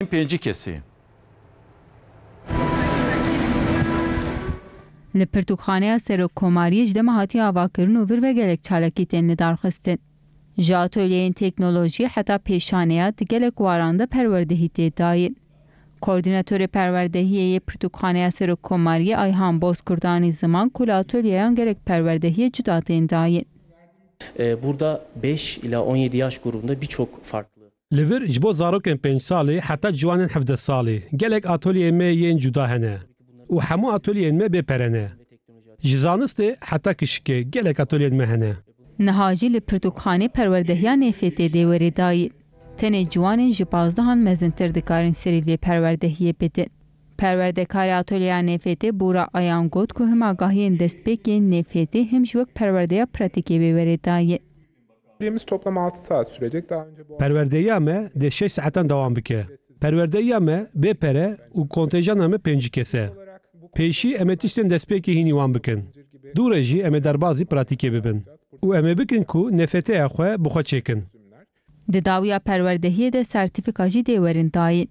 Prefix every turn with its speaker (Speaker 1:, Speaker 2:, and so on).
Speaker 1: Pêncî kesî.
Speaker 2: Li Pirtûkxaneya Serokkomariyê ji dema hatiye avakirin û vir ve gelek çalakî tên lidarxistin. Ji atölyeyên teknolojiyê heta pêşaneya di gelek waran de perwerdehî tê dayîn. Koordinatörê perwerdehiyê yê Pirtûkxaneya Serokkomariyê Ayhan Bozkurdanî ziman ku li atölyeyan gelek perwerdehiyê cuda tên dayîn.
Speaker 3: Burada 5 ila 17 yaş grubunda birçok farklı.
Speaker 4: Li vir ji bo zarokên 5 salî heta ciwanên 17 salî gelek atölyeyên me yên cuda hene û hemû atölyeyên me bêpere ne. Ji zanistê heta kişikê gelek atölyeyên me hene.
Speaker 2: Niha jî li Pirtûkxanê perwerdehiya NFT dê werê dayîn. Tenê ciwanên ji 12 mezintir dikarin serî vê perwerdehiyê bidin. Perwerdekarê atölyeya NFT Bûra Ayan got ku him agahiyên destpêkên NFT hem ji wek perwerdeya pratikê vê werê dayîn.
Speaker 5: Toplam 6 saat sürecek. Daha önce bu
Speaker 4: Perwerdeya me de 6 saatten devam bike. Perwerdeya me bêpere û kontejana me 5 kese. Pêşî em ê tiştên destpêkê hînî wan bikin. Dûre jî em ê derbasî pratikê bibin. û em ê bikin ku NFTya xwe bi xwe çêkin.
Speaker 2: Di dawiya perwerdehiyê de sertîfika jî dê werin dayîn.